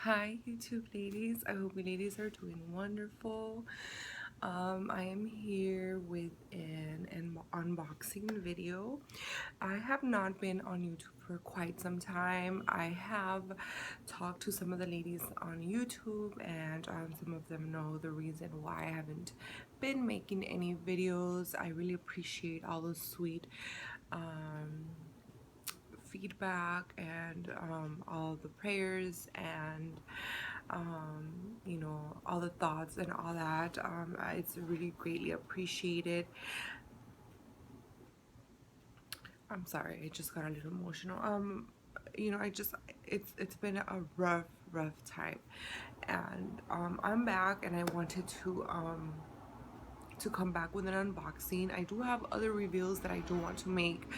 Hi YouTube ladies, I hope you ladies are doing wonderful. I am here with an unboxing video. I have not been on YouTube for quite some time. I have talked to some of the ladies on YouTube, and some of them know the reason why I haven't been making any videos. I really appreciate all the sweet feedback and all the prayers and you know, all the thoughts and all that. It's really greatly appreciated. I'm sorry, I just got a little emotional. You know, it's been a rough time, and I'm back, and I wanted to come back with an unboxing. I do have other reveals that I do want to make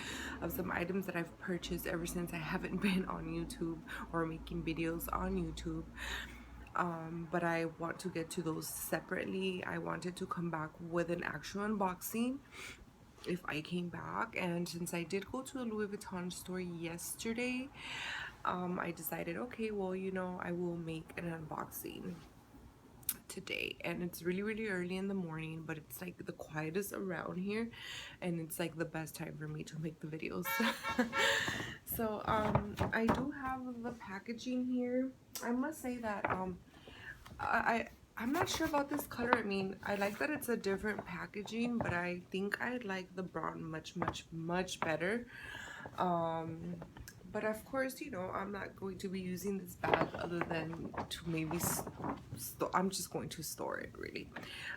of some items that I've purchased ever since I haven't been on YouTube or making videos on YouTube. But I want to get to those separately. I wanted to come back with an actual unboxing if I came back, and since I did go to the Louis Vuitton store yesterday, I decided, okay, well, you know, I will make an unboxing today. And it's really early in the morning, but it's like the quietest around here, and it's like the best time for me to make the videos. So I do have the packaging here. I must say that I'm not sure about this color. I mean, I like that it's a different packaging, but I think I like the brown much better. But of course, you know, I'm not going to be using this bag other than to maybe I'm just going to store it, really.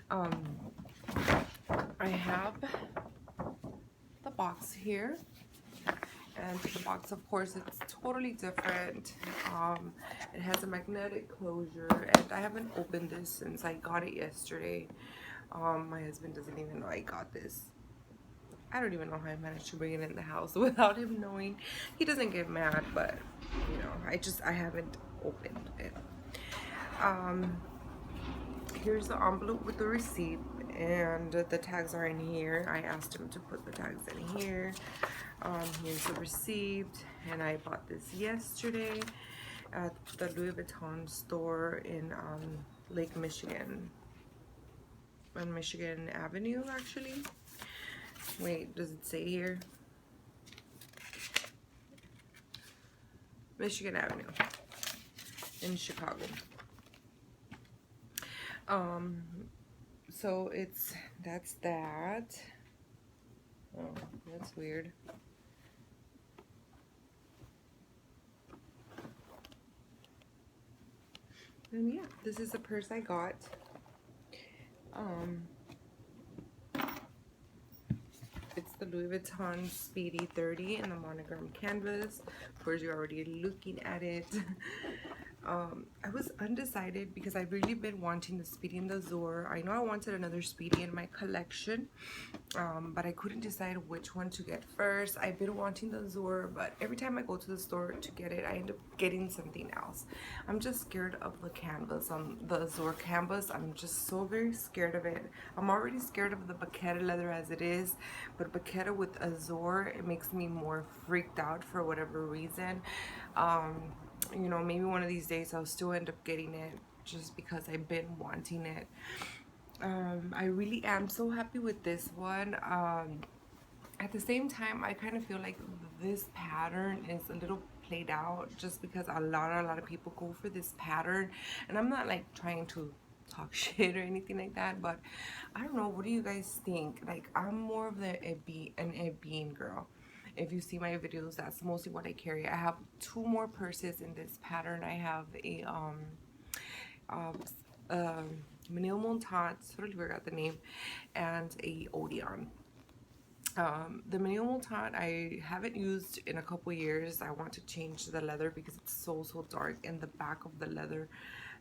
I have the box here, and the box, of course, it's totally different. It has a magnetic closure, and I haven't opened this since I got it yesterday. My husband doesn't even know I got this. I don't even know how I managed to bring it in the house without him knowing. He doesn't get mad, but you know, I haven't opened it. Here's the envelope with the receipt, and the tags are in here. I asked him to put the tags in here. Here's the receipt, and I bought this yesterday at the Louis Vuitton store in Lake Michigan, on Michigan Avenue, actually. Wait, does it say here? Michigan Avenue in Chicago. So that's that. Oh, that's weird. And yeah, this is the purse I got. It's the Louis Vuitton Speedy 30 in the monogram canvas. Of course, you're already looking at it. I was undecided because I've really been wanting the Speedy and the Azure. I know I wanted another Speedy in my collection, but I couldn't decide which one to get first. I've been wanting the Azure, but every time I go to the store to get it, I end up getting something else. I'm just scared of the canvas, the Azure canvas. I'm just so very scared of it. I'm already scared of the Baqueta leather as it is, but Baqueta with Azure, it makes me more freaked out for whatever reason. You know, maybe one of these days I'll still end up getting it just because I've been wanting it. I really am so happy with this one. At the same time, I kind of feel like this pattern is a little played out just because a lot of people go for this pattern, and I'm not like trying to talk shit or anything like that, but I don't know, what do you guys think? Like, I'm more of an Ebene girl. If you see my videos, that's mostly what I carry. I have two more purses in this pattern. I have a Manil Montant, totally forgot the name, and a Odeon. The Manil Montant I haven't used in a couple years. I want to change the leather because it's so dark, and the back of the leather,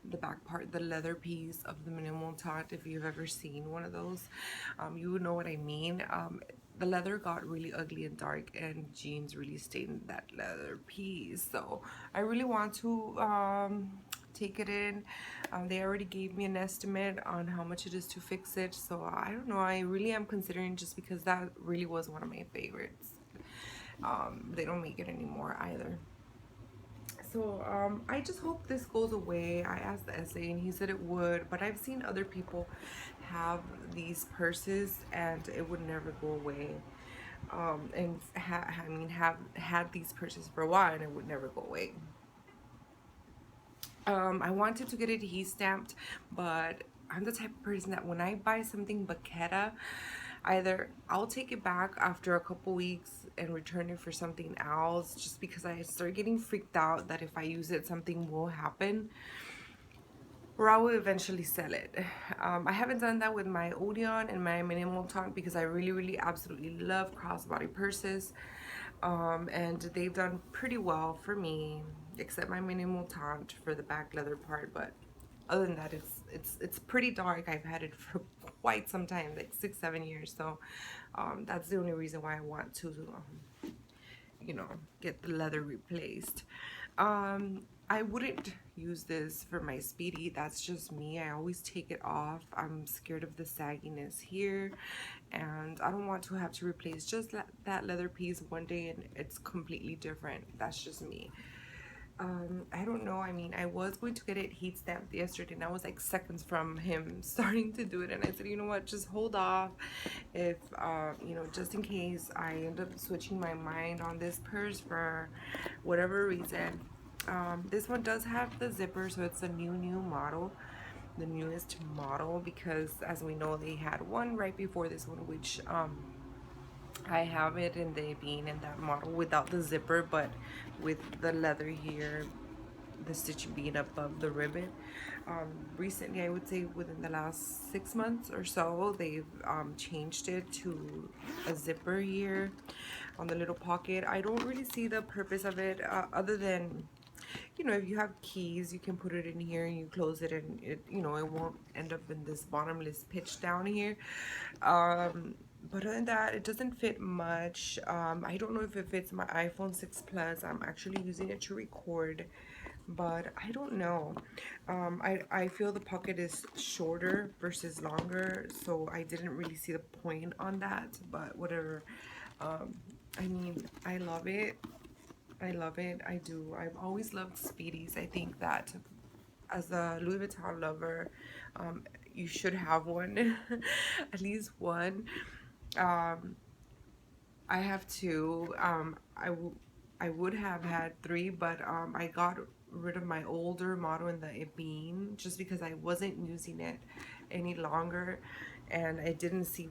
the back part, the leather piece of the Manil Montant, if you've ever seen one of those, you would know what I mean. The leather got really ugly and dark, and jeans really stained that leather piece. So I really want to take it in. They already gave me an estimate on how much it is to fix it, so I don't know. I really am considering, just because that really was one of my favorites. They don't make it anymore either. So I just hope this goes away. I asked the SA and he said it would, but I've seen other people have these purses and it would never go away. I mean, have had these purses for a while and it would never go away. I wanted to get it heat stamped, but I'm the type of person that when I buy something Baqueta, either I'll take it back after a couple weeks and return it for something else, just because I start getting freaked out that if I use it, something will happen, or I will eventually sell it. I haven't done that with my Odeon and my Minimal Taunt because I really absolutely love crossbody purses, and they've done pretty well for me, except my Minimal Taunt for the back leather part. But other than that, it's pretty dark. I've had it for quite some time, like 6-7 years. So that's the only reason why I want to you know, get the leather replaced. I wouldn't use this for my Speedy. That's just me. I always take it off. I'm scared of the sagginess here, and I don't want to have to replace just that leather piece one day and it's completely different. That's just me. I don't know. I mean, I was going to get it heat stamped yesterday and I was like seconds from him starting to do it, and I said, you know what, just hold off. If you know, just in case I end up switching my mind on this purse for whatever reason. This one does have the zipper, so it's a new model, the newest model, because as we know, they had one right before this one, which I have it in the being in that model without the zipper, but with the leather here, the stitching being above the ribbon. Recently, I would say within the last 6 months or so, they've changed it to a zipper here on the little pocket. I don't really see the purpose of it, other than, you know, if you have keys, you can put it in here and you close it, and it, you know, it won't end up in this bottomless pitch down here. But other than that, it doesn't fit much. I don't know if it fits my iPhone 6 Plus. I'm actually using it to record, but I don't know. I feel the pocket is shorter versus longer, so I didn't really see the point on that, but whatever. I mean, I love it. I love it. I do. I've always loved Speedies. I think that as a Louis Vuitton lover, you should have one, at least one. I have two. I would have had three, but I got rid of my older model in the bean just because I wasn't using it any longer, and I didn't see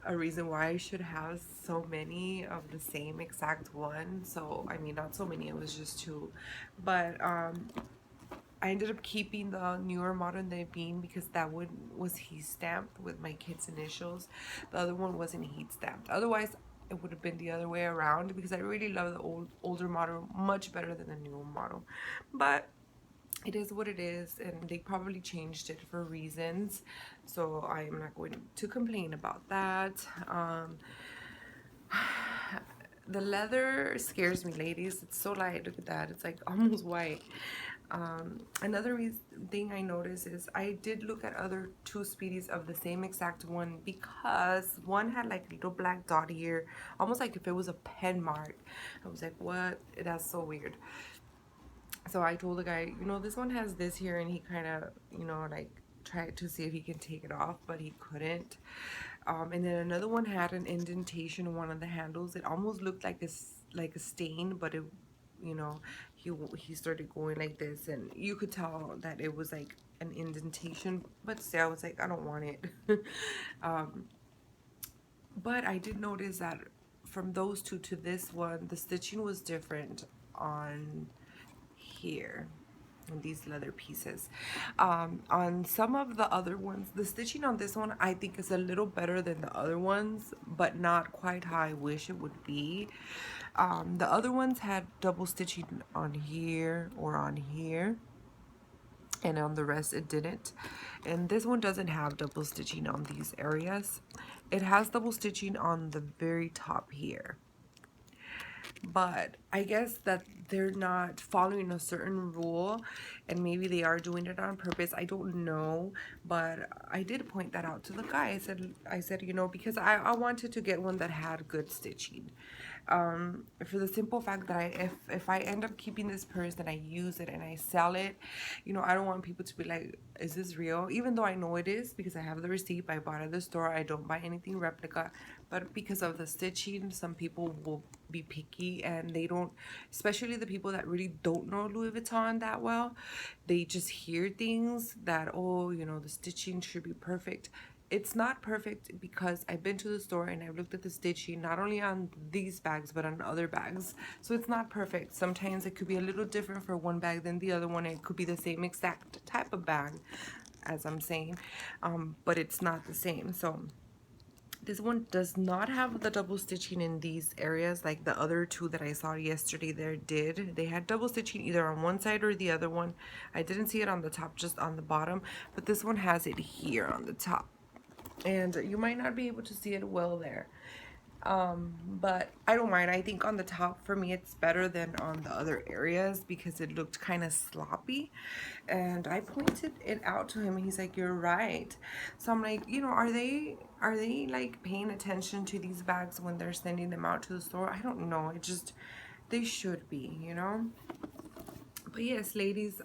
a reason why I should have so many of the same exact one. So I mean, not so many, it was just two, but I ended up keeping the newer modern day bean because that one was heat stamped with my kids' initials. The other one wasn't heat stamped. Otherwise, it would have been the other way around because I really love the older model much better than the newer model. But it is what it is, and they probably changed it for reasons, so I am not going to complain about that. The leather scares me, ladies. It's so light. Look at that. It's like almost white. Another thing I noticed is I did look at other two Speedies of the same exact one, because one had like a little black dot here, almost like if it was a pen mark. I was like, what? That's so weird. So I told the guy, you know, this one has this here, and he kind of, you know, like tried to see if he can take it off, but he couldn't. And then another one had an indentation in one of the handles. It almost looked like a stain, but it, you know, he started going like this, and you could tell that it was like an indentation. But still, I was like, I don't want it. But I did notice that from those two to this one, the stitching was different on here, and these leather pieces. On some of the other ones, the stitching on this one I think is a little better than the other ones, but not quite how I wish it would be. The other ones had double stitching on here or on here, and on the rest it didn't. And this one doesn't have double stitching on these areas. It has double stitching on the very top here, but I guess that they're not following a certain rule, and maybe they are doing it on purpose. I don't know, but I did point that out to the guy. I said, you know, because I wanted to get one that had good stitching, For the simple fact that if I end up keeping this purse and I use it and I sell it, you know, I don't want people to be like, is this real? Even though I know it is, because I have the receipt, I bought at the store. I don't buy anything replica, but because of the stitching, some people will be picky and they don't, especially the people that really don't know Louis Vuitton that well. They just hear things that, oh, you know, the stitching should be perfect. It's not perfect because I've been to the store and I've looked at the stitching not only on these bags but on other bags. So it's not perfect. Sometimes it could be a little different for one bag than the other one. It could be the same exact type of bag, as I'm saying, but it's not the same. So this one does not have the double stitching in these areas like the other two that I saw yesterday there did. They had double stitching either on one side or the other one. I didn't see it on the top, just on the bottom, but this one has it here on the top. And you might not be able to see it well there, but I don't mind. I think on the top for me it's better than on the other areas because it looked kind of sloppy, and I pointed it out to him and he's like, you're right. So I'm like, you know, are they like paying attention to these bags when they're sending them out to the store? I don't know, it just, they should be, you know. But yes, ladies,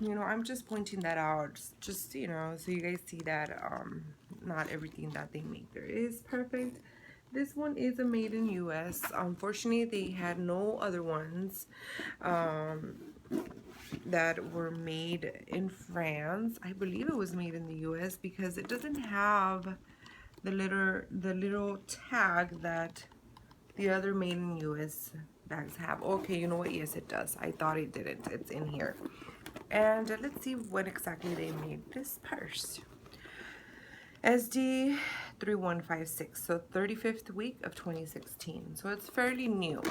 you know, I'm just pointing that out, just, you know, so you guys see that not everything that they make there is perfect. This one is a made in US. Unfortunately, they had no other ones that were made in France. I believe it was made in the US because it doesn't have the little tag that the other made in US bags have. Okay, you know what? Yes, it does. I thought it didn't. It's in here. And let's see when exactly they made this purse. SD 3156, so 35th week of 2016. So it's fairly new.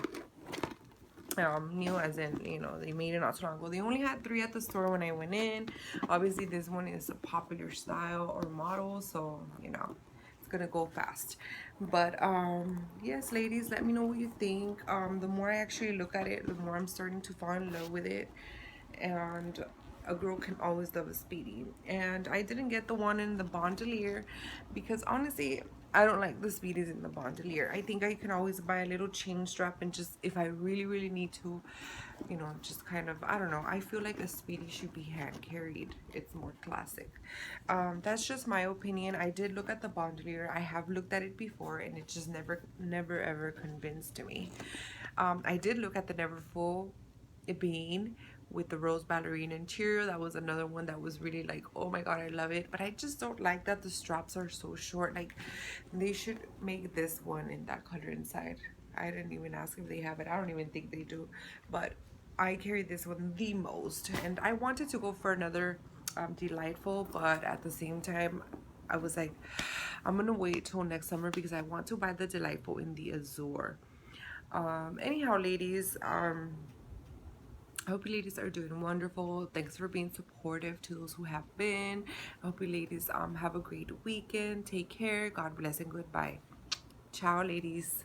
New as in, you know, they made it not so long ago. They only had 3 at the store when I went in. Obviously, this one is a popular style or model, so, you know, it's gonna go fast. But yes, ladies, let me know what you think. The more I actually look at it, the more I'm starting to fall in love with it. And a girl can always love a Speedy. And I didn't get the one in the bandolier because honestly, I don't like the Speedies in the bandolier. I think I can always buy a little chain strap and just, if I really need to, you know, just kind of, I don't know, I feel like a Speedy should be hand carried. It's more classic. That's just my opinion. I did look at the bandolier. I have looked at it before and it just never ever convinced me. I did look at the Neverfull bean with the rose ballerina interior. That was another one that was really like, oh my god, I love it. But I just don't like that the straps are so short. Like, they should make this one in that color inside. I didn't even ask if they have it. I don't even think they do, but I carry this one the most. And I wanted to go for another delightful, but at the same time I was like, I'm gonna wait till next summer because I want to buy the delightful in the azure. Anyhow, ladies, I hope you ladies are doing wonderful. Thanks for being supportive to those who have been. I hope you ladies have a great weekend. Take care. God bless and goodbye. Ciao, ladies.